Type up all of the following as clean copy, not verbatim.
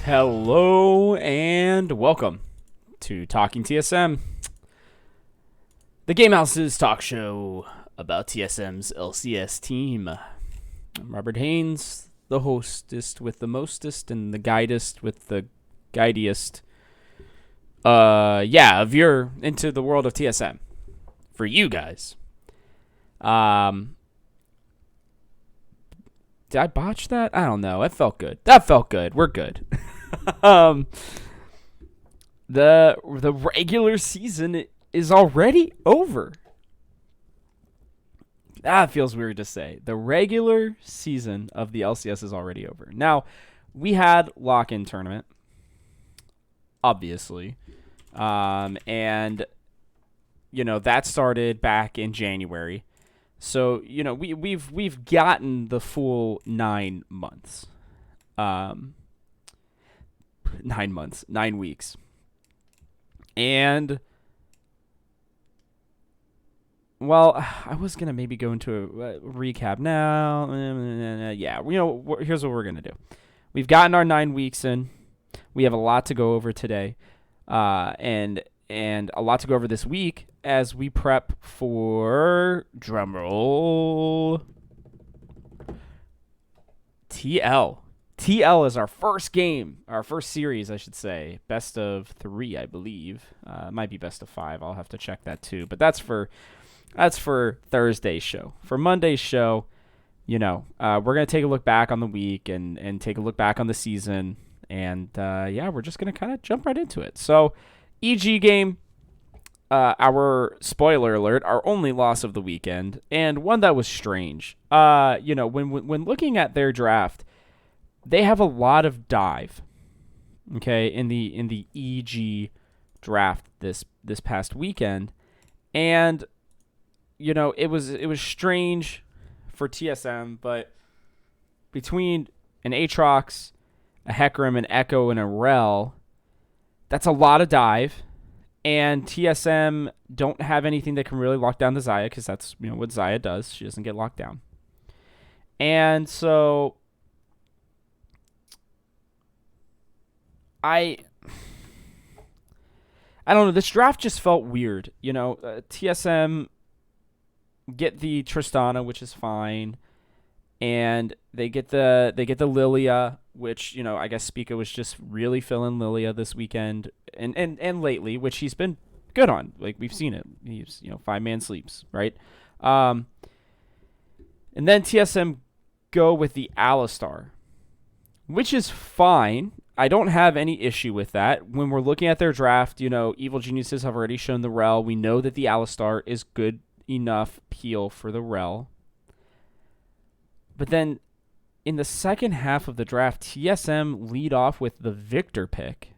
Hello and welcome to Talking TSM, the Game House's talk show about TSM's LCS team. I'm Robert Haynes, the hostest with the mostest and the guidest with the guidiest. If you're into the world of TSM, for you guys. Did I botch that? I don't know. It felt good. That felt good. We're good. The regular season is already over. That feels weird to say. The regular season of the LCS is already over. Now, we had lock-in tournament, obviously, and that started back in January. So we've gotten the full 9 months, 9 months, 9 weeks, and I was gonna maybe go into a recap now. Here's what we're gonna do. We've gotten our 9 weeks in. We have a lot to go over today, and a lot to go over this week as we prep for, drumroll, TL. TL is our first game, our first series, I should say. Best of 3, I believe. It might be best of 5. I'll have to check that too. But that's for Thursday's show. For Monday's show, we're going to take a look back on the week and take a look back on the season. And, we're just going to kind of jump right into it. So, EG game. Our spoiler alert, our only loss of the weekend, and one that was strange. When looking at their draft, they have a lot of dive. Okay, in the EG draft this past weekend, and it was strange for TSM, but between an Aatrox, a Hecarim, an Echo, and a Rel, that's a lot of dive. And TSM don't have anything that can really lock down the Xayah, because that's what Xayah does. She doesn't get locked down. And so I don't know. This draft just felt weird. TSM get the Tristana, which is fine, and they get the Lilia, which I guess Spica was just really feeling Lilia this weekend and lately, which he's been good on. Like, we've seen it. He's 5-man sleeps, right? And then TSM go with the Alistar, which is fine. I don't have any issue with that. When we're looking at their draft, Evil Geniuses have already shown the Rel. We know that the Alistar is good enough peel for the Rel. But then in the second half of the draft, TSM lead off with the Victor pick,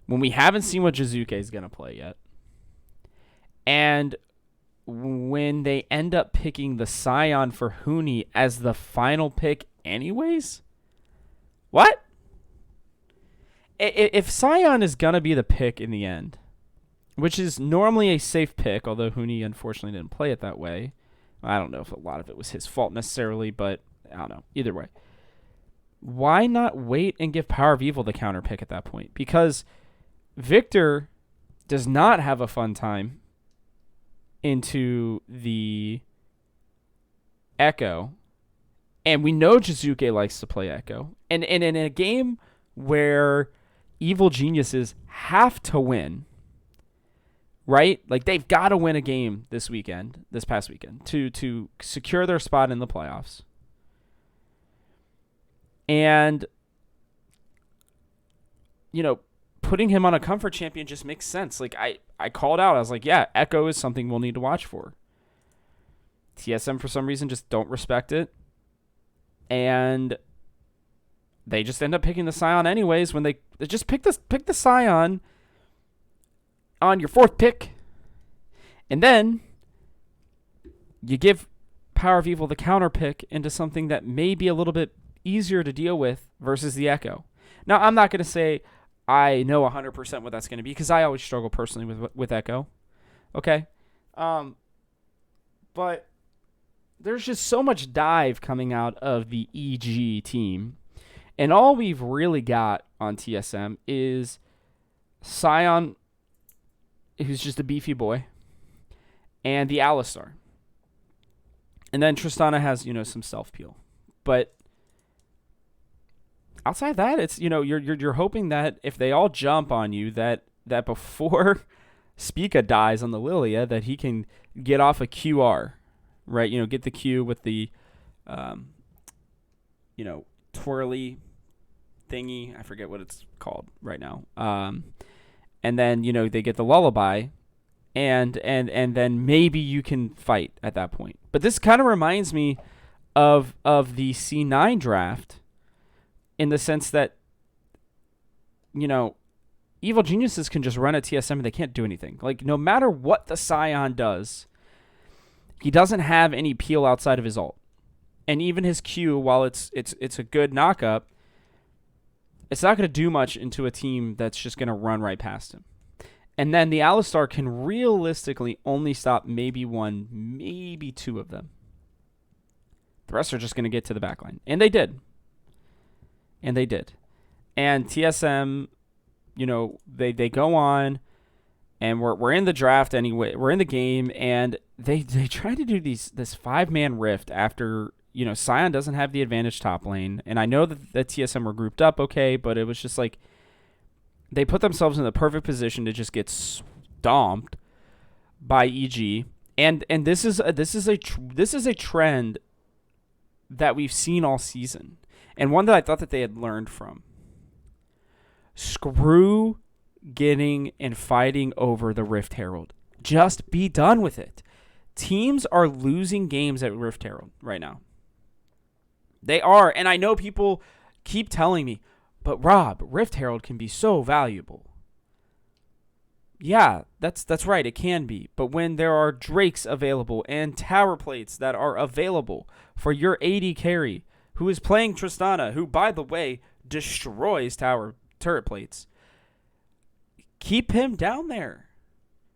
when we haven't seen what Jizuke is going to play yet. And when they end up picking the Scion for Huni as the final pick anyways? What? If Scion is going to be the pick in the end, which is normally a safe pick, although Huni unfortunately didn't play it that way. I don't know if a lot of it was his fault necessarily, but I don't know. Either way. Why not wait and give Power of Evil the counter pick at that point? Because Victor does not have a fun time into the Echo. And we know Jizuke likes to play Echo. And in a game where Evil Geniuses have to win, right? Like, they've got to win a game this past weekend, to secure their spot in the playoffs. And, putting him on a comfort champion just makes sense. Like, I called out. I was like, yeah, Echo is something we'll need to watch for. TSM, for some reason, just don't respect it. And they just end up picking the Scion anyways when they just pick the Scion on your 4th pick, and then you give Power of Evil the counter pick into something that may be a little bit easier to deal with versus the Echo. Now, I'm not going to say I know 100% what that's going to be, because I always struggle personally with Echo. Okay? But there's just so much dive coming out of the EG team. And all we've really got on TSM is Scion, who's just a beefy boy, and the Alistar. And then Tristana has, some self-peel. But outside of that, it's, you're hoping that if they all jump on you, that before Spica dies on the Lilia, that he can get off a QR, right? Get the Q with the, twirly thingy. I forget what it's called right now. And then, they get the lullaby, and then maybe you can fight at that point. But this kind of reminds me of the C9 draft in the sense that, evil geniuses can just run a TSM and they can't do anything. Like, no matter what the Scion does, he doesn't have any peel outside of his ult. And even his Q, while it's a good knock-up, it's not going to do much into a team that's just going to run right past him. And then the Alistar can realistically only stop maybe one, maybe two of them. The rest are just going to get to the backline. And they did. And TSM, they go on, and we're in the draft anyway. We're in the game, and they try to do this 5-man rift after, Scion doesn't have the advantage top lane. And I know that the TSM were grouped up okay, but it was just like they put themselves in the perfect position to just get stomped by EG. And this is a trend that we've seen all season, and one that I thought that they had learned from. Screw getting and fighting over the Rift Herald. Just be done with it. Teams are losing games at Rift Herald right now. They are, and I know people keep telling me, but Rob, Rift Herald can be so valuable. Yeah, that's right, it can be. But when there are Drakes available and tower plates that are available for your AD carry, who is playing Tristana, who, by the way, destroys turret plates, keep him down there.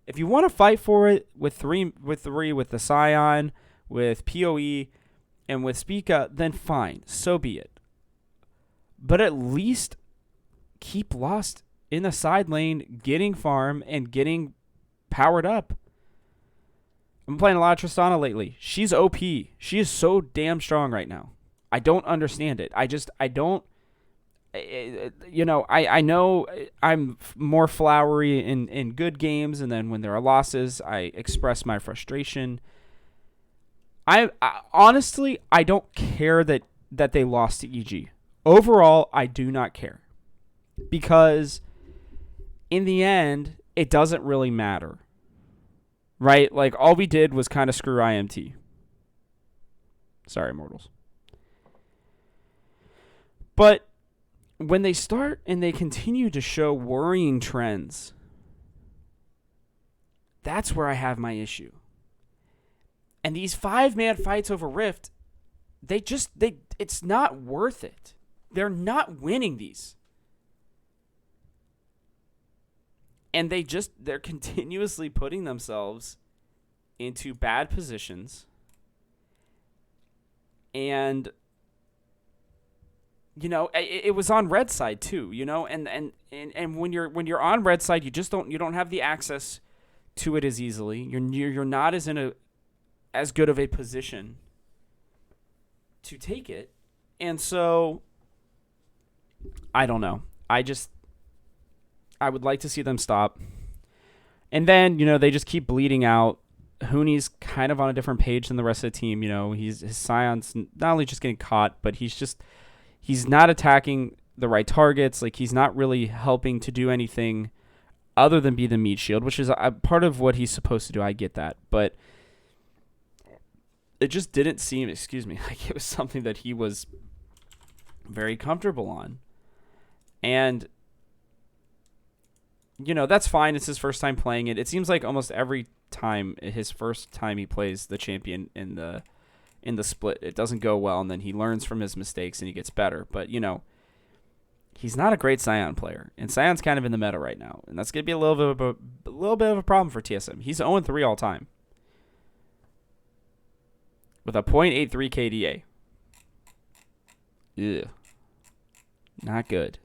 If you want to fight for it with the Scion, with PoE, and with Spica, then fine, so be it. But at least keep Lost in the side lane, getting farm and getting powered up. I'm playing a lot of Tristana lately. She's OP. She is so damn strong right now. I don't understand it. I don't. I know I'm more flowery in good games, and then when there are losses, I express my frustration. I honestly, I don't care that they lost to EG. Overall, I do not care. Because in the end, it doesn't really matter. Right? Like, all we did was kind of screw IMT. Sorry, mortals. But when they start and they continue to show worrying trends, that's where I have my issue. And these 5-man fights over Rift, it's not worth it. They're not winning these. And they're continuously putting themselves into bad positions. And it was on red side too, and when you're on red side, you don't have the access to it as easily. You're not as good of a position to take it. And so I don't know. I would like to see them stop. And then, they just keep bleeding out. Huni's kind of on a different page than the rest of the team. His Scion's not only just getting caught, but he's not attacking the right targets. Like, he's not really helping to do anything other than be the meat shield, which is a part of what he's supposed to do. I get that. But it just didn't seem, like it was something that he was very comfortable on. And, that's fine. It's his first time playing it. It seems like almost every time, his first time he plays the champion in the split, it doesn't go well, and then he learns from his mistakes and he gets better. But, he's not a great Scion player, and Scion's kind of in the meta right now, and that's going to be a little bit of a problem for TSM. He's 0-3 all time with a .83 KDA. Ugh. Not good.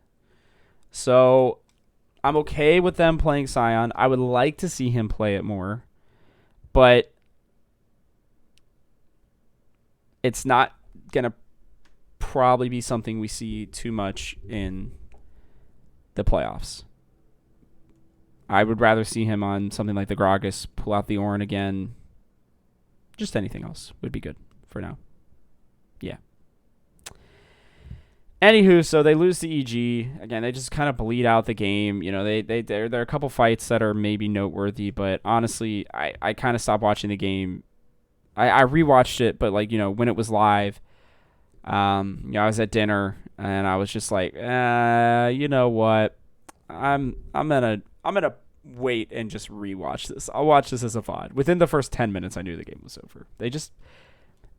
So I'm okay with them playing Scion. I would like to see him play it more, but it's not going to probably be something we see too much in the playoffs. I would rather see him on something like the Gragas, pull out the Ornn again. Just anything else would be good for now. Yeah. Anywho, so they lose to EG. Again, they just kind of bleed out the game. You know, there are a couple fights that are maybe noteworthy, but honestly, I kind of stopped watching the game. I rewatched it, but like, you know, when it was live, I was at dinner and I was just like, you know what? I'm gonna wait and just rewatch this. I'll watch this as a VOD. Within the first 10 minutes, I knew the game was over.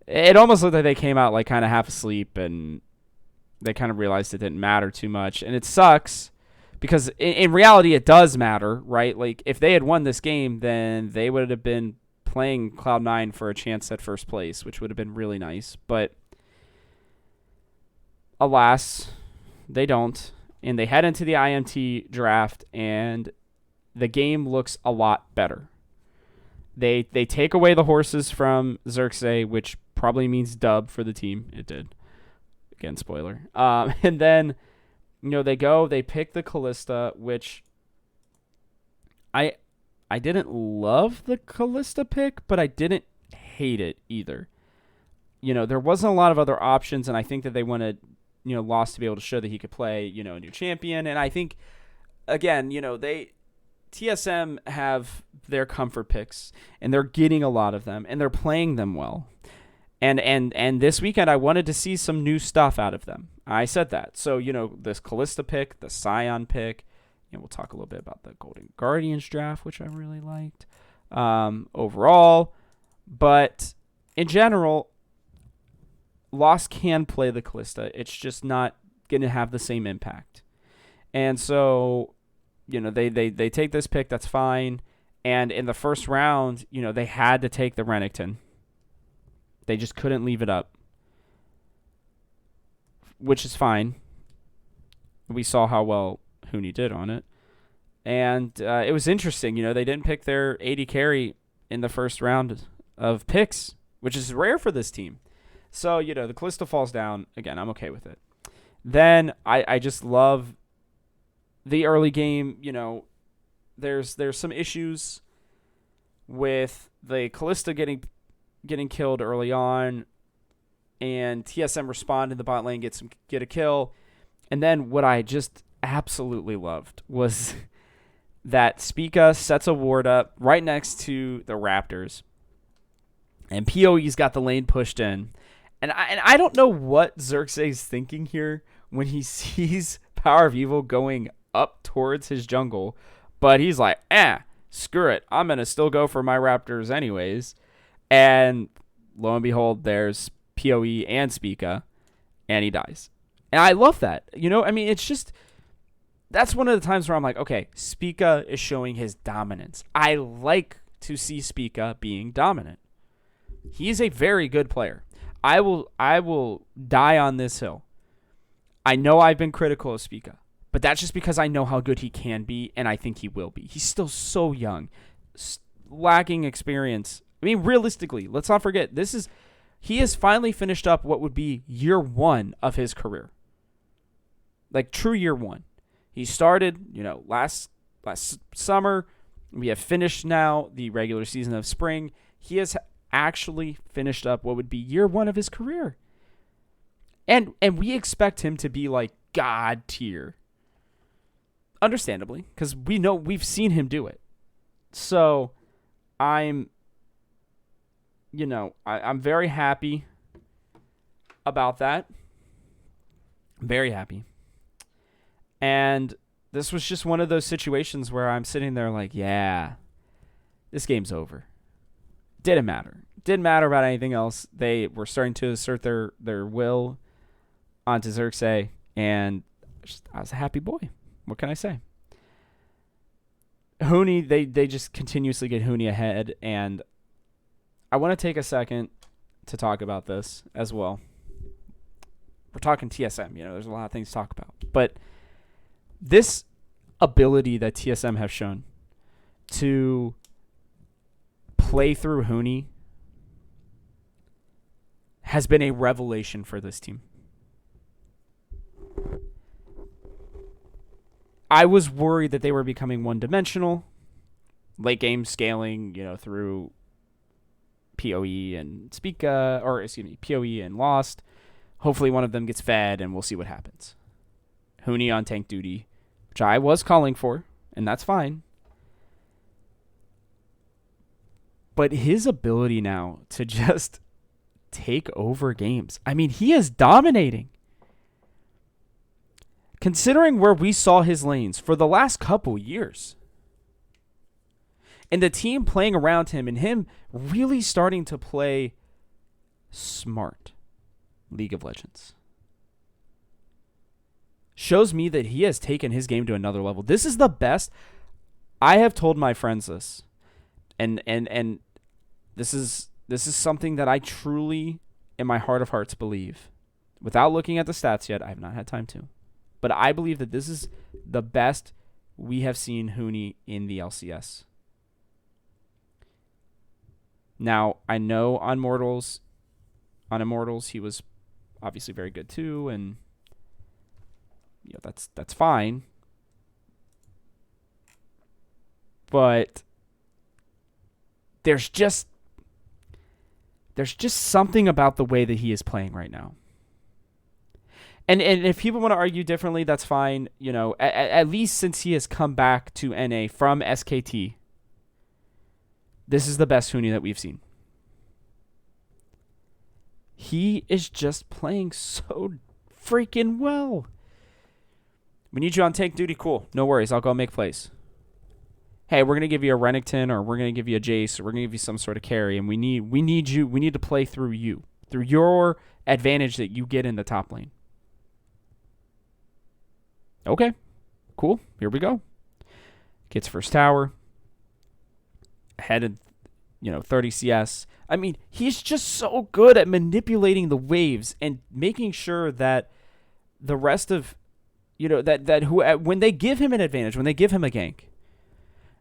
It almost looked like they came out like kind of half asleep and they kind of realized it didn't matter too much. And it sucks because in reality, it does matter, right? Like if they had won this game, then they would have been playing Cloud9 for a chance at first place, which would have been really nice. But alas, they don't. And they head into the IMT draft, and the game looks a lot better. They take away the horses from Xerxes, which probably means dub for the team. It did. Again, spoiler. And then, you know, they pick the Kalista, which I didn't love the Kalista pick, but I didn't hate it either. You know, there wasn't a lot of other options, and I think that they wanted, you know, Lost to be able to show that he could play, you know, a new champion. And I think, again, you know, TSM have their comfort picks, and they're getting a lot of them, and they're playing them well. And this weekend, I wanted to see some new stuff out of them. I said that. So, you know, this Kalista pick, the Scion pick, you know, we'll talk a little bit about the Golden Guardians draft, which I really liked overall. But in general, Lost can play the Kalista. It's just not going to have the same impact. And so, you know, they take this pick. That's fine. And in the first round, you know, they had to take the Renekton. They just couldn't leave it up, which is fine. We saw how well Huni did on it. And it was interesting. You know, they didn't pick their AD carry in the first round of picks, which is rare for this team. So, you know, the Kalista falls down. Again, I'm okay with it. Then I just love the early game. You know, there's some issues with the Kalista getting killed early on, and TSM respond in the bot lane, get a kill. And then what I just absolutely loved was that Spica sets a ward up right next to the Raptors, and PoE's got the lane pushed in. And I don't know what Xerxes is thinking here when he sees Power of Evil going up towards his jungle, but he's like, screw it. I'm going to still go for my Raptors anyways. And lo and behold, there's PoE and Spica, and he dies. And I love that. You know, I mean, it's just, that's one of the times where I'm like, okay, Spica is showing his dominance. I like to see Spica being dominant. He's a very good player. I will die on this hill. I know I've been critical of Spica, but that's just because I know how good he can be, and I think he will be. He's still so young, lacking experience. I mean, realistically, let's not forget, he has finally finished up what would be year one of his career. Like, true year one. He started, you know, last summer. We have finished now the regular season of spring. He has actually finished up what would be year one of his career. And we expect him to be like God tier. Understandably, because we've seen him do it. So I'm very happy about that. Very happy. And this was just one of those situations where I'm sitting there like, yeah, this game's over. Didn't matter. Didn't matter about anything else. They were starting to assert their will onto Xerxes, and I was a happy boy. What can I say? Huni, they just continuously get Huni ahead, and I want to take a second to talk about this as well. we're talking TSM. There's a lot of things to talk about. But this ability that TSM have shown to play through Huni has been a revelation for this team. I was worried that they were becoming one-dimensional, late game scaling, through PoE and PoE and Lost. Hopefully one of them gets fed and we'll see what happens. Huni on tank duty, which I was calling for, and that's fine. But his ability now to just take over games. I mean, he is dominating. Considering where we saw his lanes for the last couple years. And the team playing around him and him really starting to play smart League of Legends. Shows me that he has taken his game to another level. This is the best. I have told my friends this. And this is something that I truly, in my heart of hearts, believe. Without looking at the stats yet, I have not had time to. But I believe that this is the best we have seen Huni in the LCS. Now, I know on Immortals he was obviously very good too, and that's fine. But there's just something about the way that he is playing right now. And if people want to argue differently, that's fine. At least since he has come back to NA from SKT, this is the best Huni that we've seen. He is just playing so freaking well. We need you on tank duty. Cool. No worries. I'll go make plays. Hey, we're going to give you a Renekton, or we're going to give you a Jace, or we're going to give you some sort of carry, and we need you. We need to play through you, through your advantage that you get in the top lane. Okay, cool. Here we go. Gets first tower. Headed, 30 CS. I mean, he's just so good at manipulating the waves and making sure that the rest of, when they give him an advantage, when they give him a gank,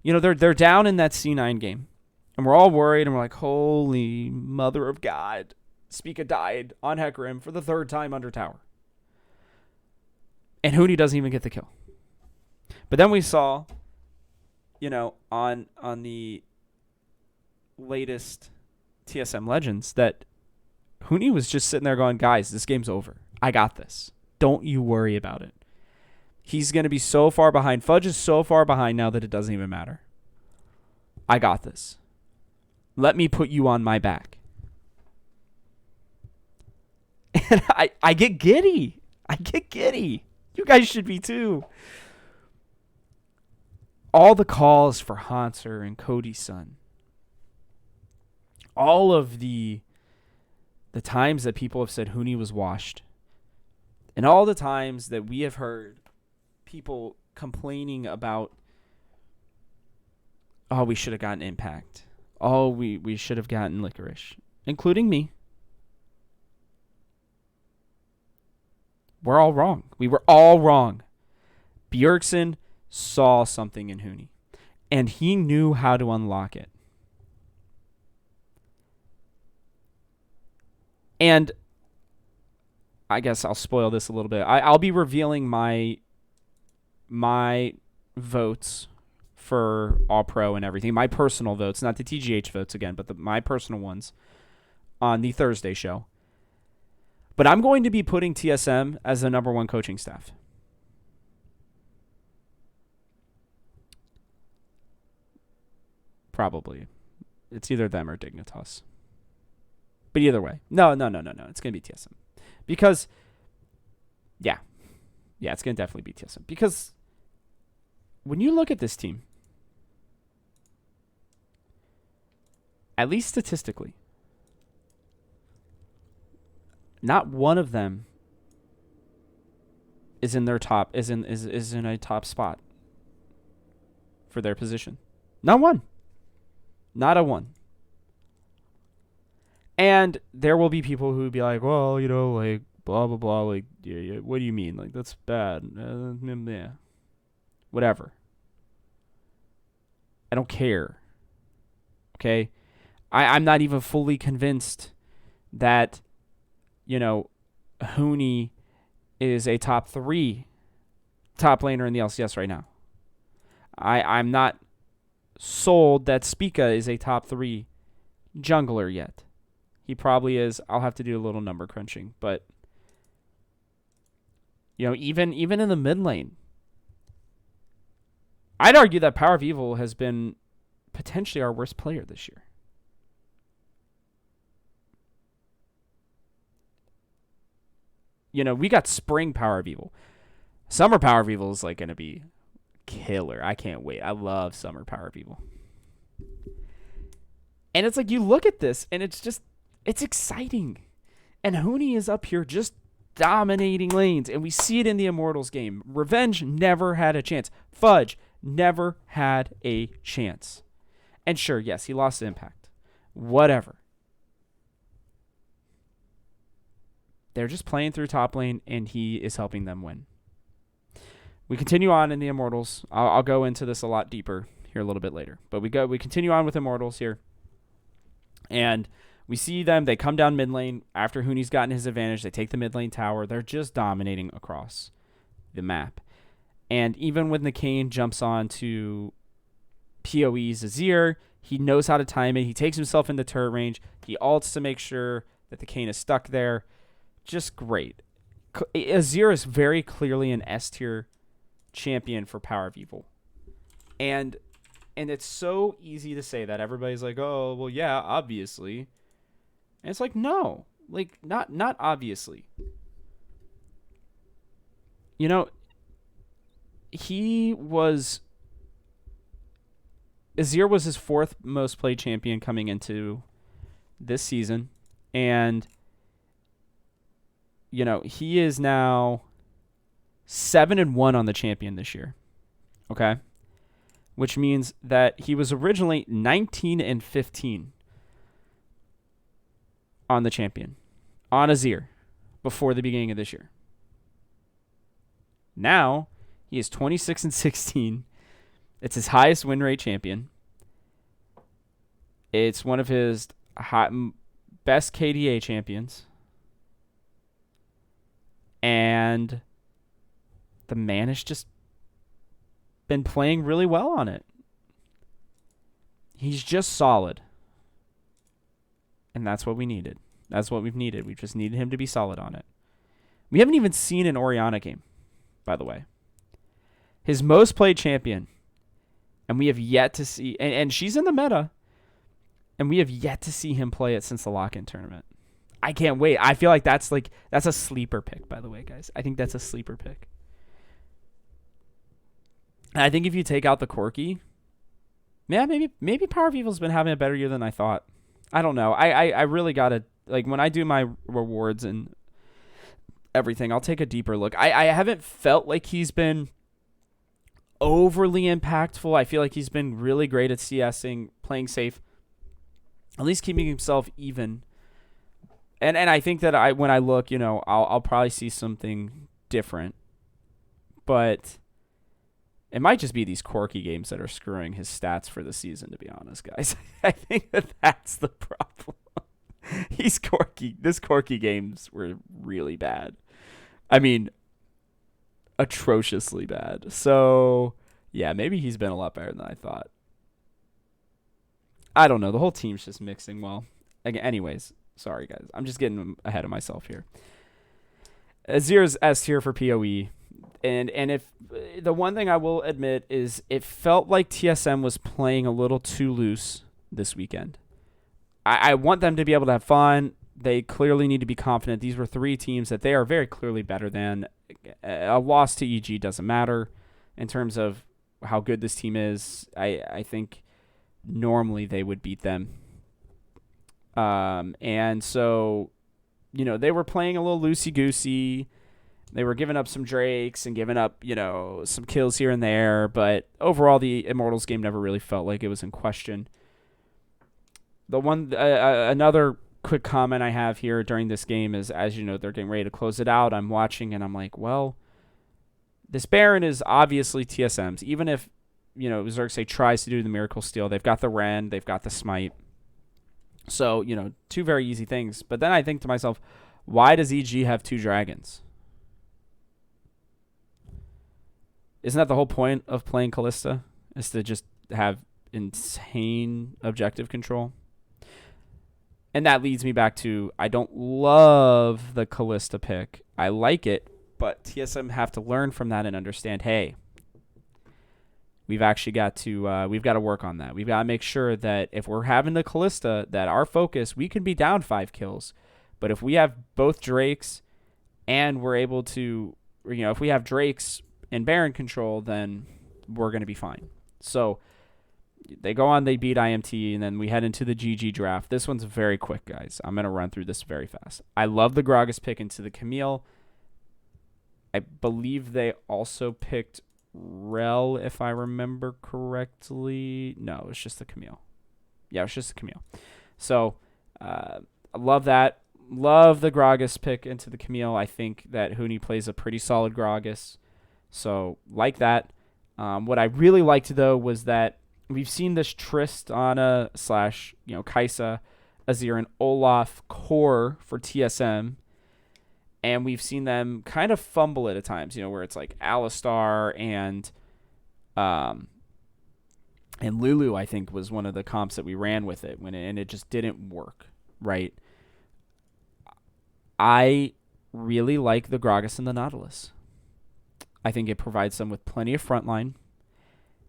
they're down in that C9 game, and we're all worried, and we're like, holy mother of God, Spica died on Hecarim for the third time under tower. And Huni doesn't even get the kill. But then we saw, on the latest TSM Legends, that Huni was just sitting there going, guys, this game's over. I got this. Don't you worry about it. He's going to be so far behind. Fudge is so far behind now that it doesn't even matter. I got this. Let me put you on my back. And I get giddy. I get giddy. You guys should be too. All the calls for Hanser and Cody's son. All of the times that people have said Huni was washed. And all the times that we have heard people complaining about, oh, we should have gotten Impact. Oh, we should have gotten Licorice. Including me. We're all wrong. We were all wrong. Bjergsen saw something in Huni, and he knew how to unlock it. And I guess I'll spoil this a little bit. I'll be revealing my votes for All Pro and everything. My personal votes, not the TGH votes again, but my personal ones on the Thursday show. But I'm going to be putting TSM as the number one coaching staff. Probably. It's either them or Dignitas. But either way. No. It's going to be TSM. Because, yeah, it's going to definitely be TSM. Because when you look at this team, at least statistically, not one of them is in their top is in a top spot for their position. Not one. Not a one. And there will be people who would be like, well, blah, blah, blah. Like, yeah, what do you mean? Like, that's bad. Yeah. Whatever. I don't care. Okay? I'm not even fully convinced that, Huni is a top 3 top laner in the LCS right now. I'm not sold that Spica is a top 3 jungler yet. He probably is. I'll have to do a little number crunching. But, even in the mid lane, I'd argue that Power of Evil has been potentially our worst player this year. We got spring Power of Evil. Summer Power of Evil is like going to be killer. I can't wait. I love summer Power of Evil. And it's like you look at this and it's exciting. And Huni is up here just dominating lanes. And we see it in the Immortals game. Revenge never had a chance. Fudge never had a chance. And sure, yes, he lost Impact. Whatever. They're just playing through top lane, and he is helping them win. We continue on in the Immortals. I'll go into this a lot deeper here a little bit later. But we continue on with Immortals here. And we see them. They come down mid lane after Huni's gotten his advantage. They take the mid lane tower. They're just dominating across the map. And even when the Kane jumps on to PoE's Azir, he knows how to time it. He takes himself into turret range. He ults to make sure that the Kane is stuck there. Just great. Azir is very clearly an S tier champion for Power of Evil. And it's so easy to say that. Everybody's like, oh, well, yeah, obviously. And it's like, no. Like, not obviously. Azir was his 4th most played champion coming into this season. And he is now 7-1 on the champion this year. Okay? Which means that he was originally 19-15 on the champion. On Azir. Before the beginning of this year. Now, he is 26-16. It's his highest win rate champion. It's one of his best KDA champions. And the man has just been playing really well on it. He's just solid. And that's what we needed. That's what we've needed. We just needed him to be solid on it. We haven't even seen an Orianna game, by the way. His most played champion. And we have yet to see... And she's in the meta. And we have yet to see him play it since the lock-in tournament. I can't wait. I feel like that's a sleeper pick, by the way, guys. I think that's a sleeper pick. And I think if you take out the Corki, yeah, maybe Power of Evil's been having a better year than I thought. I don't know. I really gotta, like, when I do my rewards and everything, I'll take a deeper look. I haven't felt like he's been overly impactful. I feel like he's been really great at CSing, playing safe, at least keeping himself even. And I think that when I look, I'll probably see something different. But it might just be these Corki games that are screwing his stats for the season, to be honest, guys. I think that's the problem. This Corki games were really bad. I mean, atrociously bad. So, yeah, maybe he's been a lot better than I thought. I don't know. The whole team's just mixing well. Anyways. Sorry, guys. I'm just getting ahead of myself here. Azir's S tier for PoE. And if the one thing I will admit is it felt like TSM was playing a little too loose this weekend. I want them to be able to have fun. They clearly need to be confident. These were 3 teams that they are very clearly better than. A loss to EG doesn't matter in terms of how good this team is. I think normally they would beat them. And so, they were playing a little loosey-goosey. They were giving up some Drakes and giving up, some kills here and there. But overall, the Immortals game never really felt like it was in question. The one, another quick comment I have here during this game is, as you know, they're getting ready to close it out. I'm watching and I'm like, well, this Baron is obviously TSM's. Even if, Xerxes tries to do the Miracle Steal, they've got the Ren, they've got the Smite. So, two very easy things. But then I think to myself, why does EG have 2 dragons? Isn't that the whole point of playing Kalista? Is to just have insane objective control? And that leads me back to, I don't love the Kalista pick. I like it, but TSM have to learn from that and understand, hey, we've actually got to work on that. We've got to make sure that if we're having the Kalista, that our focus, we can be down 5 kills. But if we have both Drakes and we're able to, if we have Drakes and Baron control, then we're going to be fine. So they go on, they beat IMT, and then we head into the GG draft. This one's very quick, guys. I'm going to run through this very fast. I love the Gragas pick into the Camille. I believe they also picked Rel, if I remember correctly. No, it's just the Camille. Yeah, it's just the Camille. So I love that. Love the Gragas pick into the Camille. I think that Huni plays a pretty solid Gragas. So like that. What I really liked, though, was that we've seen this Tristana / Kaisa, Azir, and Olaf core for TSM. And we've seen them kind of fumble it at times, where it's like Alistar and Lulu, I think, was one of the comps that we ran with it and it just didn't work, right? I really like the Gragas and the Nautilus. I think it provides them with plenty of frontline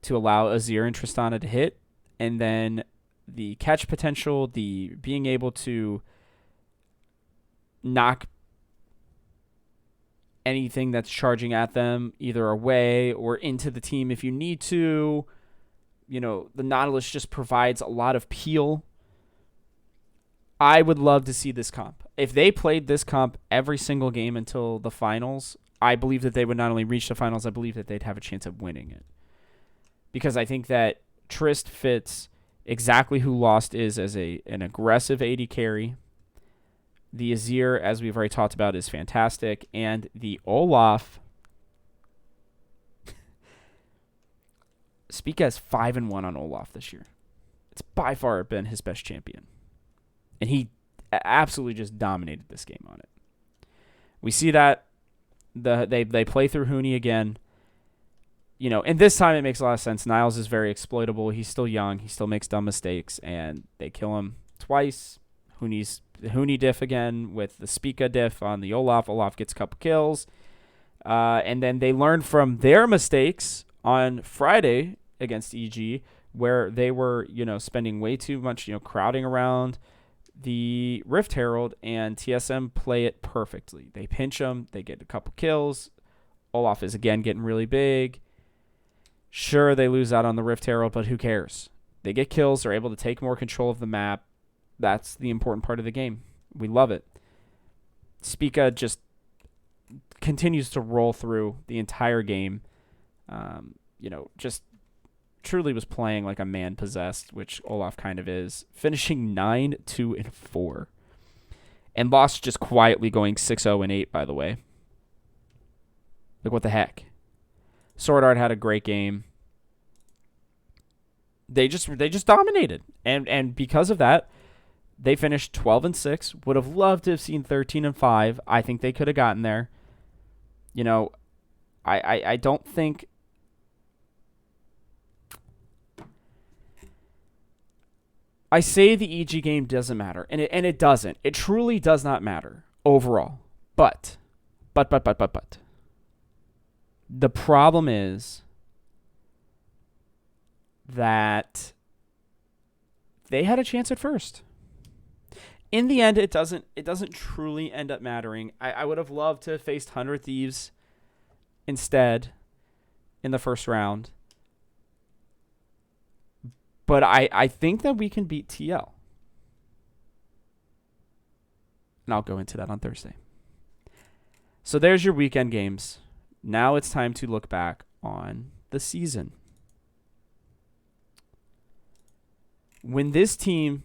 to allow Azir and Tristana to hit, and then the catch potential, the being able to knock anything that's charging at them either away or into the team if you need to. The Nautilus just provides a lot of peel. I would love to see this comp. If they played this comp every single game until the finals, I believe that they would not only reach the finals, I believe that they'd have a chance of winning it. Because I think that Trist fits exactly who Lost is as an aggressive AD carry. The Azir, as we've already talked about, is fantastic. And the Olaf, Spica has 5-1 on Olaf this year. It's by far been his best champion. And he absolutely just dominated this game on it. We see that they play through Huni again. And this time it makes a lot of sense. Niles is very exploitable. He's still young. He still makes dumb mistakes, and they kill him twice. Huni's the Huni diff again with the Spica diff on the Olaf. Olaf gets a couple kills. And then they learn from their mistakes on Friday against EG, where they were, spending way too much, crowding around the Rift Herald, and TSM play it perfectly. They pinch him. They get a couple kills. Olaf is again getting really big. Sure, they lose out on the Rift Herald, but who cares? They get kills. They're able to take more control of the map. That's the important part of the game. We love it. Spica just continues to roll through the entire game. Just truly was playing like a man possessed, which Olaf kind of is. Finishing 9-2-4. And Lost just quietly going 6-0-8, by the way. Like, what the heck? Sword Art had a great game. They just dominated. And because of that, they finished 12-6. Would have loved to have seen 13-5. I think they could have gotten there. I don't think I say the EG game doesn't matter, and it doesn't. It truly does not matter overall. But the problem is that they had a chance at first. In the end, it doesn't truly end up mattering. I would have loved to have faced 100 Thieves instead in the first round. But I think that we can beat TL. And I'll go into that on Thursday. So there's your weekend games. Now it's time to look back on the season. When this team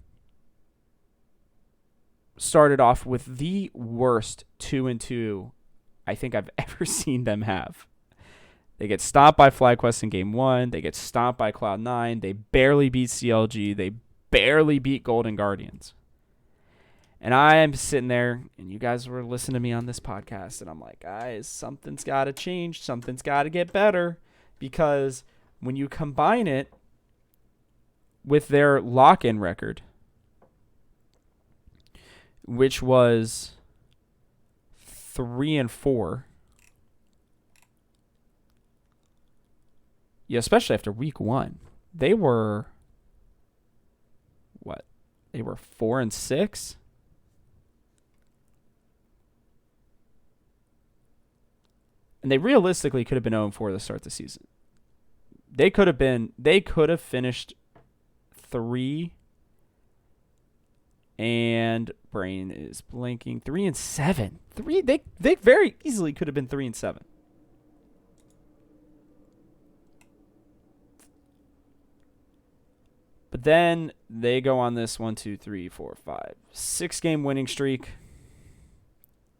started off with the worst 2-2 I think I've ever seen them have. They get stomped by FlyQuest in game 1. They get stomped by Cloud9. They barely beat CLG. They barely beat Golden Guardians. And I am sitting there, and you guys were listening to me on this podcast, and I'm like, guys, something's got to change. Something's got to get better. Because when you combine it with their lock-in record, which was 3-4, yeah, especially after week 1, they were what? They were 4-6. And they realistically could have been 0-4 to start the season. They could have finished 3 and brain is blinking 3-7. They very easily could have been 3-7. But then they go on this 6-game winning streak.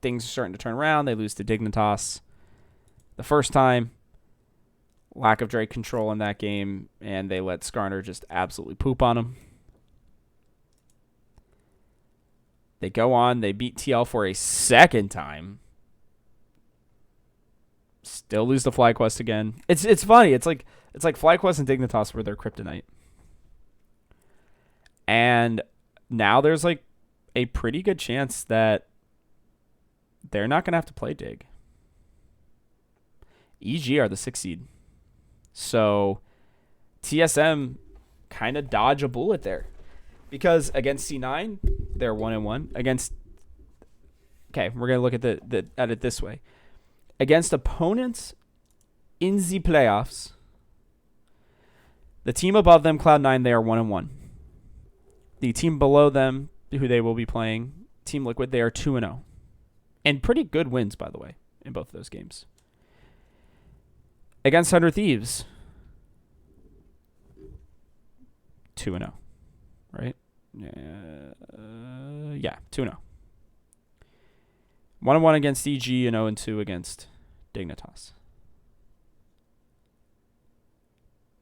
Things are starting to turn around. They lose to Dignitas the first time. Lack of Drake control in that game, and they let Skarner just absolutely poop on them. They go on. They beat TL for a second time. Still lose to FlyQuest again. It's funny. It's like FlyQuest and Dignitas were their kryptonite. And now there's like a pretty good chance that they're not going to have to play Dig. EG are the 6th seed. So TSM kind of dodge a bullet there. Because against C9, they're 1-1. Okay, we're going to look at at it this way. Against opponents in the playoffs, the team above them, Cloud9, they are 1-1. The team below them, who they will be playing, Team Liquid, they are 2-0. And pretty good wins, by the way, in both of those games. Against 100 Thieves, 2-0, right? Yeah, 2-0. 1-1 against EG and 0-2 against Dignitas.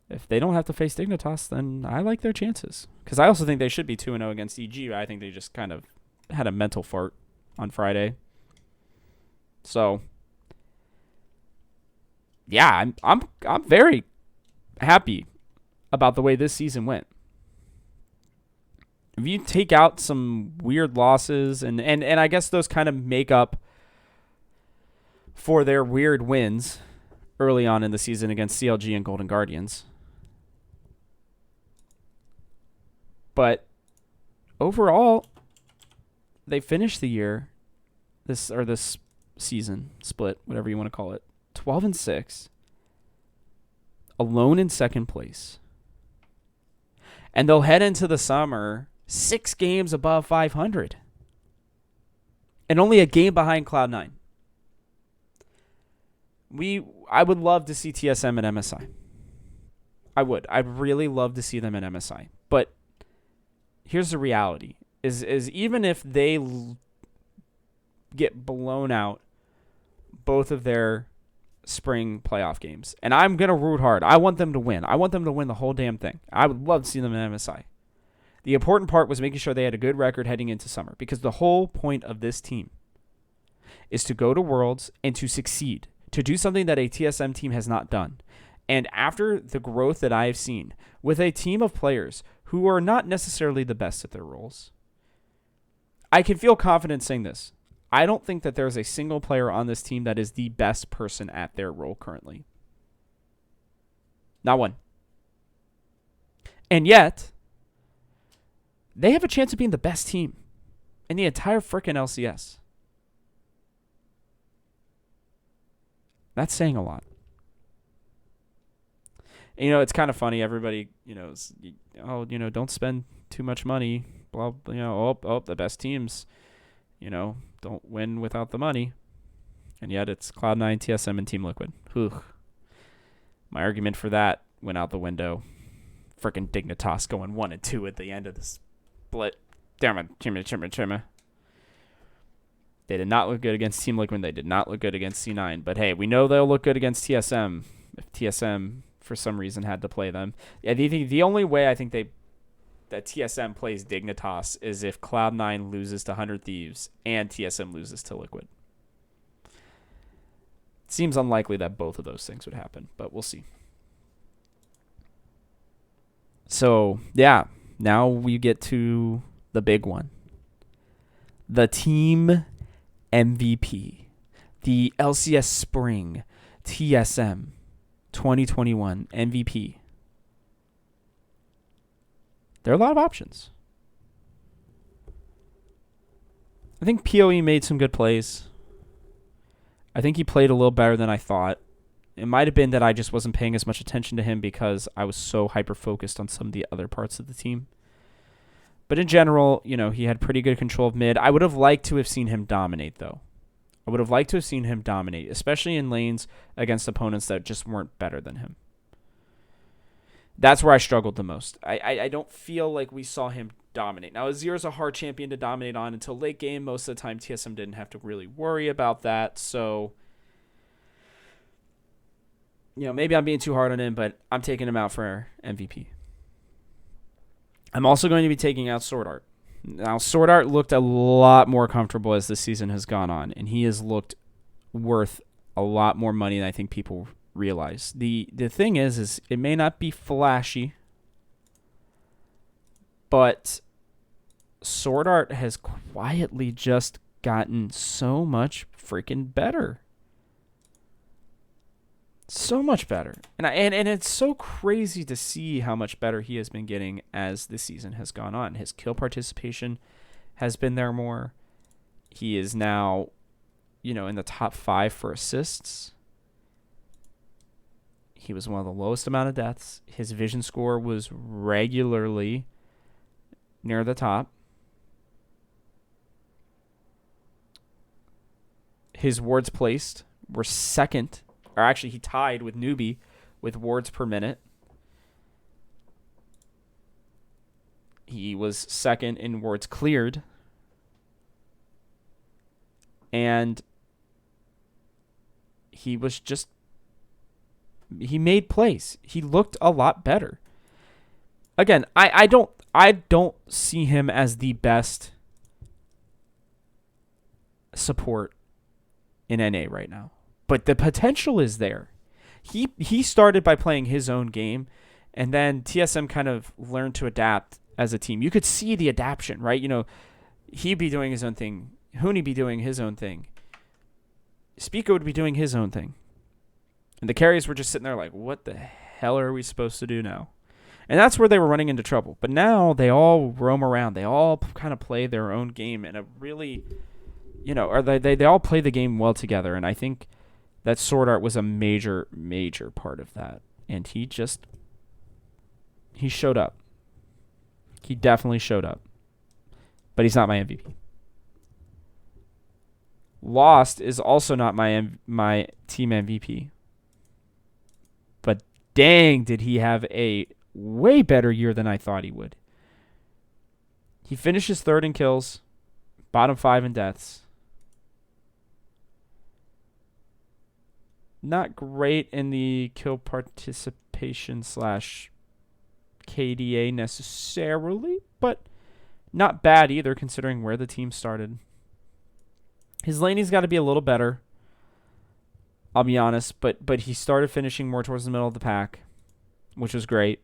If they don't have to face Dignitas, then I like their chances. Because I also think they should be 2-0 against EG. I think they just kind of had a mental fart on Friday. So, yeah, I'm very happy about the way this season went. If you take out some weird losses, and I guess those kind of make up for their weird wins early on in the season against CLG and Golden Guardians. But overall, they finished the year, this season split, whatever you want to call it, 12-6, alone in second place. And they'll head into the summer 6 games above 500. And only a game behind Cloud9. I would love to see TSM and MSI. I would. I'd really love to see them in MSI. But here's the reality. Is even if they get blown out both of their spring playoff games, and I'm going to root hard. I want them to win. I want them to win the whole damn thing. I would love to see them in MSI. The important part was making sure they had a good record heading into summer, because the whole point of this team is to go to Worlds and to succeed, to do something that a TSM team has not done. And after the growth that I have seen with a team of players who are not necessarily the best at their roles, I can feel confident saying this. I don't think that there's a single player on this team that is the best person at their role currently. Not one. And yet, they have a chance of being the best team in the entire frickin' LCS. That's saying a lot. And, it's kind of funny. Everybody, don't spend too much money. Blah, the best teams, don't win without the money. And yet it's Cloud9, TSM, and Team Liquid. Whew. My argument for that went out the window. Frickin' Dignitas going 1-2 at the end of the split. Damn it, chimma. They did not look good against Team Liquid. They did not look good against C9. But hey, we know they'll look good against TSM if TSM for some reason had to play them. Yeah, the only way I think that TSM plays Dignitas is if Cloud9 loses to 100 Thieves and TSM loses to Liquid. It seems unlikely that both of those things would happen, but we'll see. So, yeah, now we get to the big one. The team MVP. The LCS Spring TSM 2021 MVP. There are a lot of options. I think PoE made some good plays. I think he played a little better than I thought. It might have been that I just wasn't paying as much attention to him because I was so hyper-focused on some of the other parts of the team. But in general, he had pretty good control of mid. I would have liked to have seen him dominate, though. I would have liked to have seen him dominate, especially in lanes against opponents that just weren't better than him. That's where I struggled the most. I don't feel like we saw him dominate. Now, Azir's a hard champion to dominate on until late game. Most of the time, TSM didn't have to really worry about that. So, maybe I'm being too hard on him, but I'm taking him out for MVP. I'm also going to be taking out Sword Art. Now, Sword Art looked a lot more comfortable as the season has gone on, and he has looked worth a lot more money than I think people realize. The thing is it may not be flashy, but Sword Art has quietly just gotten so much freaking better. So much better. And it's so crazy to see how much better he has been getting as the season has gone on. His kill participation has been there more. He is now, in the top 5 for assists. He was one of the lowest amount of deaths. His vision score was regularly near the top. His wards placed were second. Or actually, he tied with Newbie with wards per minute. He was second in wards cleared. And he was just... He made plays. He looked a lot better. Again, I don't see him as the best support in NA right now. But the potential is there. He started by playing his own game, and then TSM kind of learned to adapt as a team. You could see the adaptation, right? He'd be doing his own thing. Huni be doing his own thing. Spica would be doing his own thing. And the carries were just sitting there like, what the hell are we supposed to do now? And that's where they were running into trouble. But now they all roam around. They all kind of play their own game in a really, or they all play the game well together. And I think that Sword Art was a major, major part of that. And he showed up. He definitely showed up. But he's not my MVP. Lost is also not my team MVP. But dang, did he have a way better year than I thought he would. He finishes third in kills, bottom 5 in deaths. Not great in the kill participation / KDA necessarily, but not bad either considering where the team started. His laning's got to be a little better, I'll be honest, but he started finishing more towards the middle of the pack, which was great.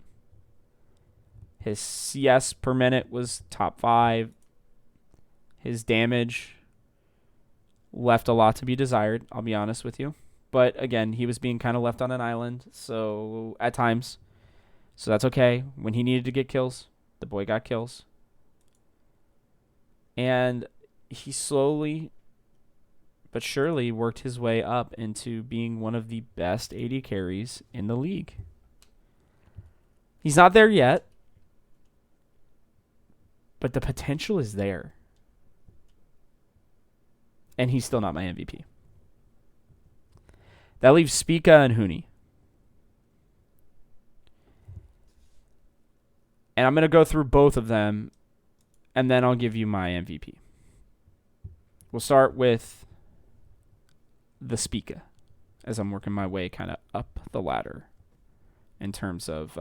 His CS per minute was top 5. His damage left a lot to be desired, I'll be honest with you. But again, he was being kind of left on an island, so at times. So that's okay. When he needed to get kills, the boy got kills. And he slowly but surely worked his way up into being one of the best AD carries in the league. He's not there yet, but the potential is there. And he's still not my MVP. That leaves Spica and Huni. And I'm going to go through both of them, and then I'll give you my MVP. We'll start with the Spica as I'm working my way kind of up the ladder in terms of,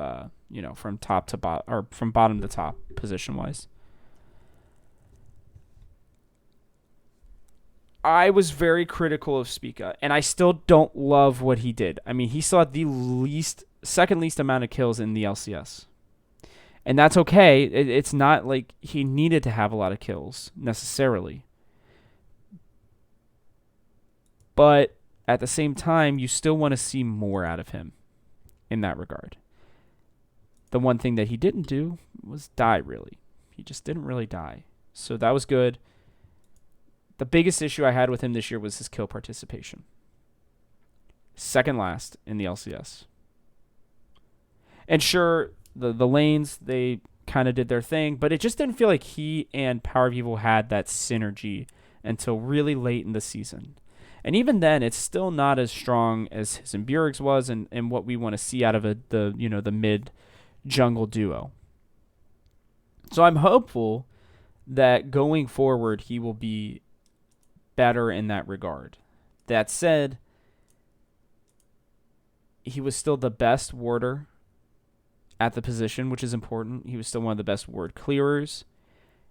from top to bottom, or from bottom to top position-wise. I was very critical of Spica, and I still don't love what he did. I mean, he still had the second least amount of kills in the LCS. And that's okay. It's not like he needed to have a lot of kills, necessarily. But at the same time, you still want to see more out of him in that regard. The one thing that he didn't do was die, really. He just didn't really die. So that was good. The biggest issue I had with him this year was his kill participation. Second last in the LCS. And sure, the lanes, they kind of did their thing, but it just didn't feel like he and Power of Evil had that synergy until really late in the season. And even then, it's still not as strong as his and Burig's was and what we want to see out of the mid-jungle duo. So I'm hopeful that going forward, he will be better in that regard. That said, he was still the best warder at the position, which is important. He was still one of the best ward clearers.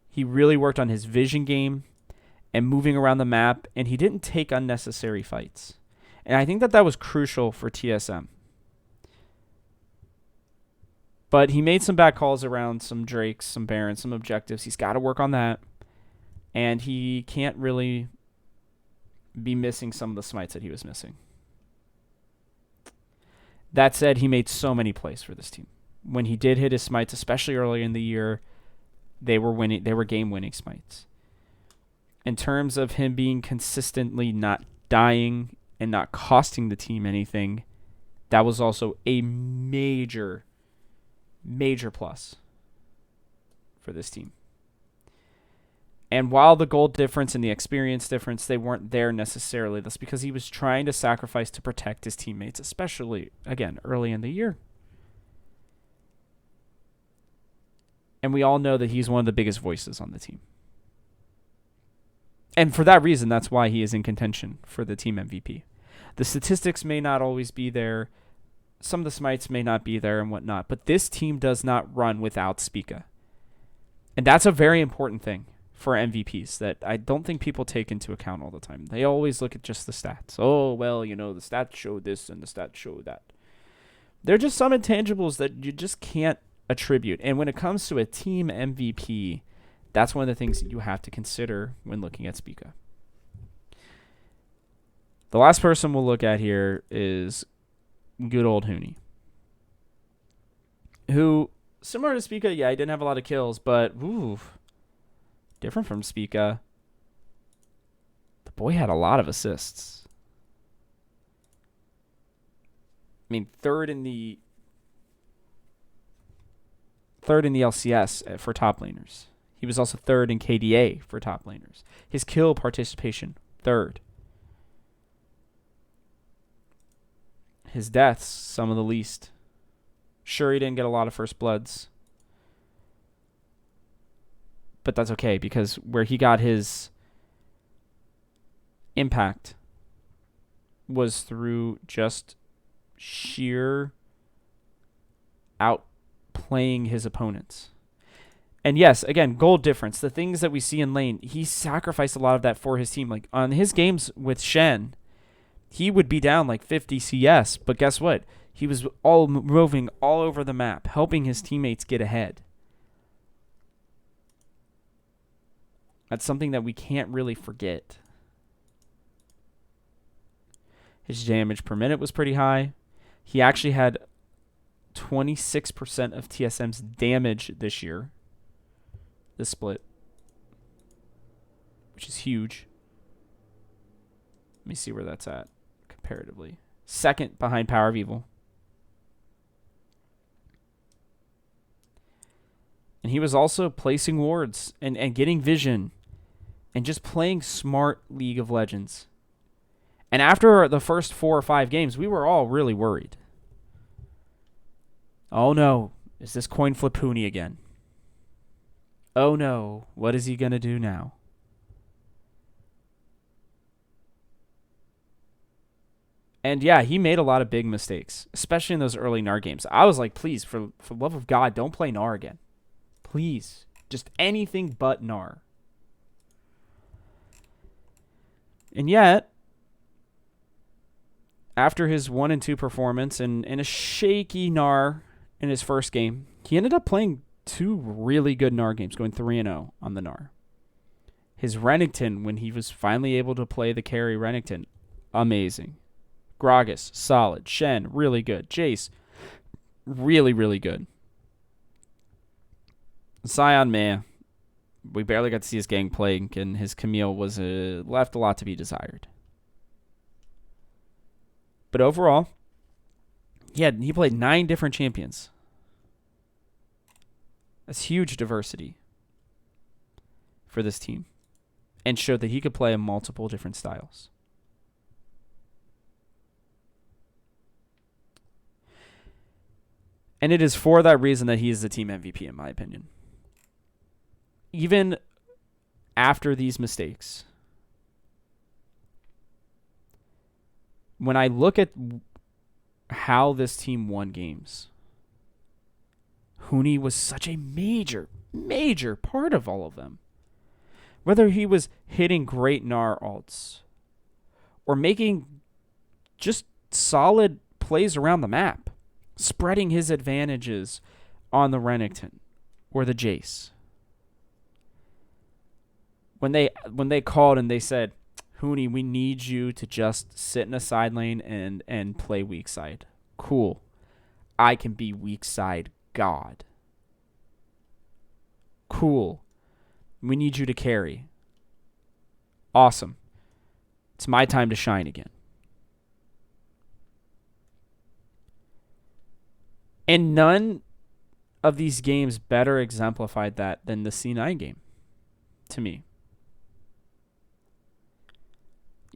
He really worked on his vision game and moving around the map, and he didn't take unnecessary fights. And I think that was crucial for TSM. But he made some bad calls around some Drakes, some Barons, some objectives. He's got to work on that. And he can't really be missing some of the smites that he was missing. That said, he made so many plays for this team. When he did hit his smites, especially early in the year, they were winning. They were game-winning smites. In terms of him being consistently not dying and not costing the team anything, that was also a major plus for this team. And while the gold difference and the experience difference, they weren't there necessarily. That's because he was trying to sacrifice to protect his teammates, especially, again, early in the year. And we all know that he's one of the biggest voices on the team. And for that reason, that's why he is in contention for the team MVP. The statistics may not always be there. Some of the smites may not be there and whatnot. But this team does not run without Spica. And that's a very important thing for MVPs that I don't think people take into account all the time. They always look at just the stats. Oh, well, the stats show this and the stats show that. They're just some intangibles that you just can't attribute. And when it comes to a team MVP, that's one of the things that you have to consider when looking at Spica. The last person we'll look at here is good old Huni, who, similar to Spica, he didn't have a lot of kills, but different from Spica. The boy had a lot of assists. I mean, third in the LCS for top laners. He was also third in KDA for top laners. His kill participation, third. His deaths, some of the least. Sure, he didn't get a lot of first bloods. But that's okay, because where he got his impact was through just sheer outplaying his opponents. And yes, again, gold difference. The things that we see in lane, he sacrificed a lot of that for his team. Like on his games with Shen, he would be down like 50 CS, but guess what? He was all moving all over the map, helping his teammates get ahead. That's something that we can't really forget. His damage per minute was pretty high. He actually had 26% of TSM's damage this year. This split, which is huge. Let me see where that's at comparatively. Second behind Power of Evil. And he was also placing wards and getting vision and just playing smart League of Legends. And after the first 4 or 5 games, we were all really worried. Oh no, is this coin flip Huni again? . Oh no, what is he going to do now? And yeah, he made a lot of big mistakes, especially in those early Gnar games. I was like, please, for the love of God, don't play Gnar again. Please. Just anything but Gnar. And yet, after his 1-2 performance and a shaky Gnar in his first game, he ended up playing 2 really good Gnar games, going 3-0 on the Gnar. His Renekton, when he was finally able to play the carry Renekton, amazing. Gragas, solid. Shen, really good. Jace, really, really good. Sion, man, we barely got to see his Gangplank, and his Camille was left a lot to be desired. But overall, he played 9 different champions. That's huge diversity for this team, and showed that he could play in multiple different styles. And it is for that reason that he is the team MVP, in my opinion. Even after these mistakes, when I look at how this team won games, Huni was such a major, major part of all of them. Whether he was hitting great Gnar ults or making just solid plays around the map, spreading his advantages on the Renekton or the Jace. When they called and they said, Huni, we need you to just sit in a side lane and play weak side. Cool. I can be weak side God. Cool. We need you to carry. Awesome. It's my time to shine again. And none of these games better exemplified that than the C9 game, to me.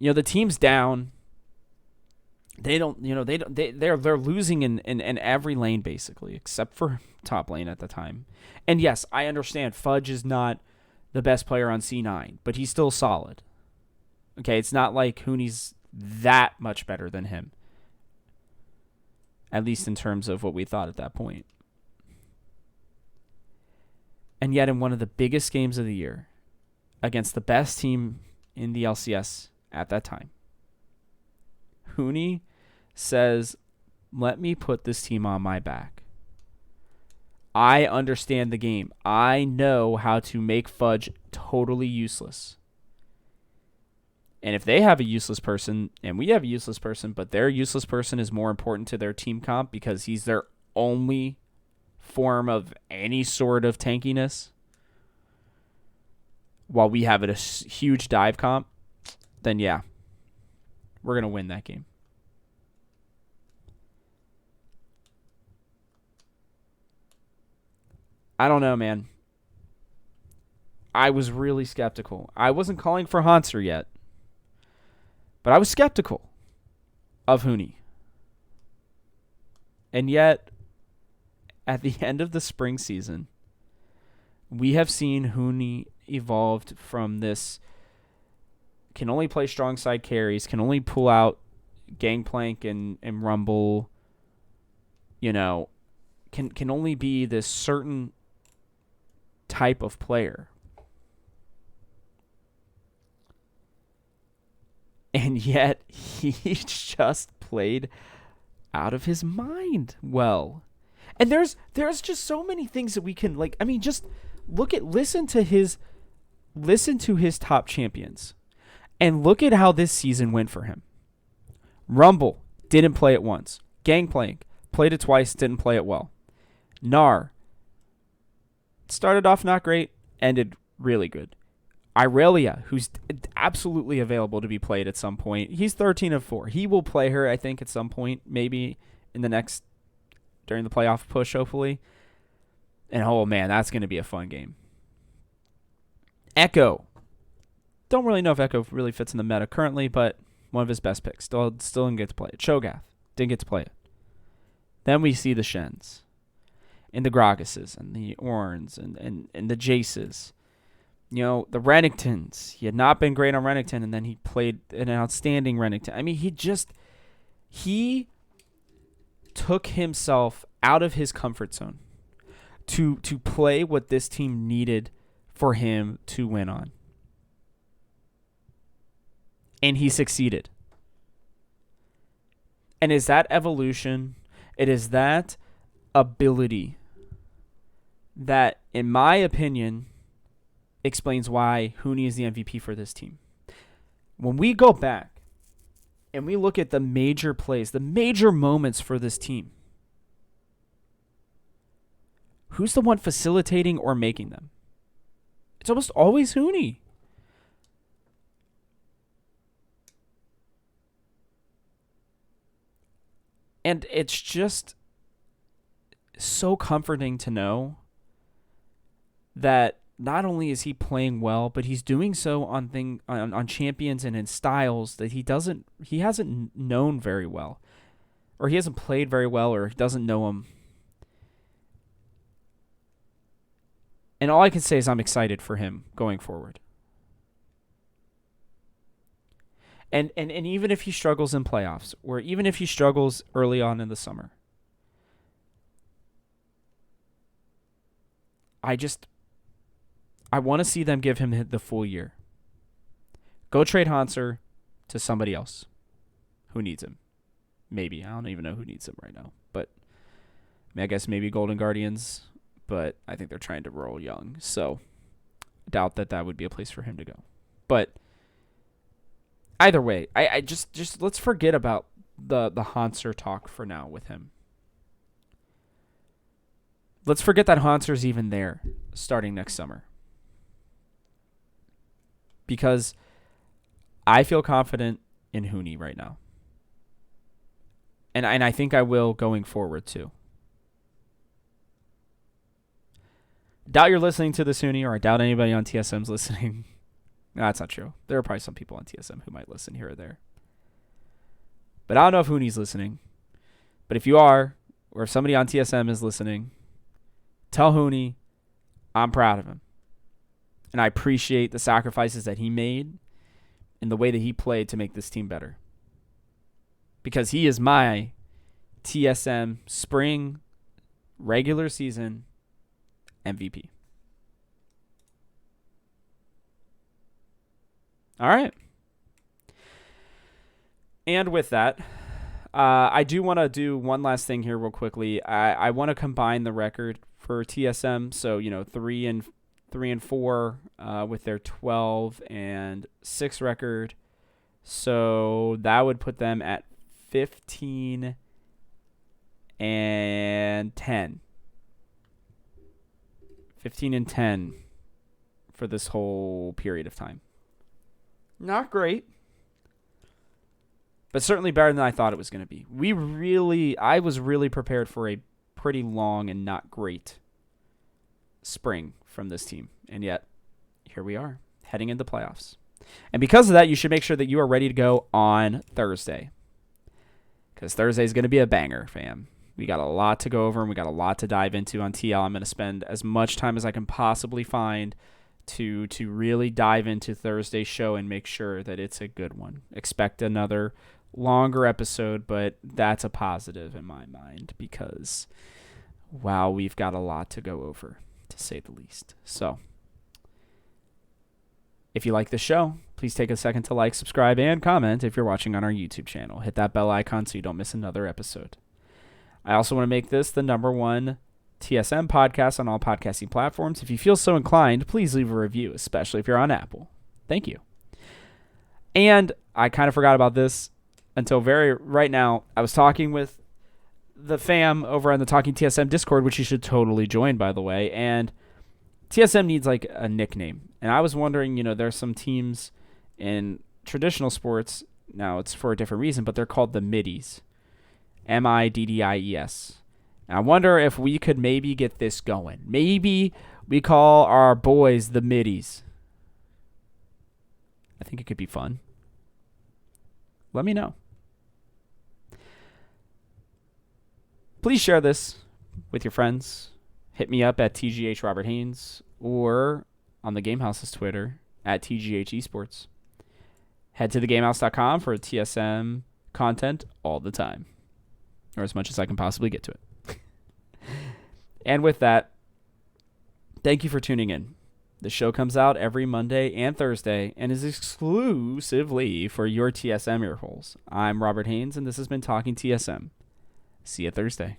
The team's down. They're losing in every lane basically, except for top lane at the time. And yes, I understand Fudge is not the best player on C9, but he's still solid. Okay, it's not like Huni's that much better than him. At least in terms of what we thought at that point. And yet in one of the biggest games of the year, against the best team in the LCS at that time, Huni says, let me put this team on my back. I understand the game. I know how to make Fudge totally useless. And if they have a useless person, and we have a useless person, but their useless person is more important to their team comp because he's their only form of any sort of tankiness, while we have a huge dive comp, then yeah, we're going to win that game. I don't know, man. I was really skeptical. I wasn't calling for Hanser yet, but I was skeptical of Huni. And yet, at the end of the spring season, we have seen Huni evolved from this can only play strong side carries, can only pull out Gangplank and Rumble, can only be this certain type of player. And yet, he just played out of his mind well. And there's just so many things that we can, just listen to his top champions. And look at how this season went for him. Rumble, didn't play it once. Gangplank, played it twice, didn't play it well. Gnar, started off not great, ended really good. Irelia, who's absolutely available to be played at some point. He's 13 of 4. He will play her, I think, at some point, maybe during the playoff push, hopefully. And oh man, that's going to be a fun game. Echo. Don't really know if Echo really fits in the meta currently, but one of his best picks. Still didn't get to play it. Cho'Gath, didn't get to play it. Then we see the Shens, and the Gragases, and the Orns, and the Jaces. The Renekton's. He had not been great on Renekton, and then he played an outstanding Renekton. I mean, He took himself out of his comfort zone to play what this team needed for him to win on. And he succeeded. And is that evolution? It is that ability that, in my opinion, explains why Huni is the MVP for this team. When we go back and we look at the major plays, the major moments for this team, who's the one facilitating or making them? It's almost always Huni. And it's just so comforting to know that not only is he playing well, but he's doing so on champions and in styles that he hasn't known very well, or he hasn't played very well, or he doesn't know them. And all I can say is I'm excited for him going forward. And even if he struggles in playoffs, or even if he struggles early on in the summer, I want to see them give him the full year. Go trade Hanser to somebody else who needs him. Maybe. I don't even know who needs him right now. But I guess maybe Golden Guardians. But I think they're trying to roll young. So I doubt that would be a place for him to go. But either way, I just let's forget about the Hanser talk for now with him. Let's forget that Hanser's even there starting next summer. Because I feel confident in Huni right now. And I think I will going forward too. Doubt you're listening to this, Huni, or I doubt anybody on TSM's listening. No, that's not true. There are probably some people on TSM who might listen here or there. But I don't know if Huni's listening. But if you are, or if somebody on TSM is listening, tell Huni I'm proud of him. And I appreciate the sacrifices that he made and the way that he played to make this team better. Because he is my TSM spring regular season MVP. All right. And with that, I do want to do one last thing here real quickly. I want to combine the record for TSM. So, 3 and 4 with their 12-6 record. So that would put them at 15 and 10. 15 and 10 for this whole period of time. Not great, but certainly better than I thought it was going to be. I was really prepared for a pretty long and not great spring from this team. And yet, here we are, heading into playoffs. And because of that, you should make sure that you are ready to go on Thursday. Because Thursday is going to be a banger, fam. We got a lot to go over, and we got a lot to dive into on TL. I'm going to spend as much time as I can possibly find to really dive into Thursday's show and make sure that it's a good one. Expect another longer episode, but that's a positive in my mind because, wow, we've got a lot to go over, to say the least. So, if you like the show, please take a second to like, subscribe, and comment if you're watching on our YouTube channel. Hit that bell icon so you don't miss another episode. I also want to make this the #1 TSM podcast on all podcasting platforms. If you feel so inclined, please leave a review, especially if you're on Apple. Thank you. And I kind of forgot about this until right now. I was talking with the fam over on the Talking TSM Discord, which you should totally join, by the way. And TSM needs like a nickname. And I was wondering, there's some teams in traditional sports. Now it's for a different reason, but they're called the Middies. MIDDIES. And I wonder if we could maybe get this going. Maybe we call our boys the Middies. I think it could be fun. Let me know. Please share this with your friends. Hit me up at TGH Robert Haynes or on the Gamehouse's Twitter at TGH Esports. Head to thegamehouse.com for a TSM content all the time, or as much as I can possibly get to it. And with that, thank you for tuning in. The show comes out every Monday and Thursday and is exclusively for your TSM earholes. I'm Robert Haynes, and this has been Talking TSM. See you Thursday.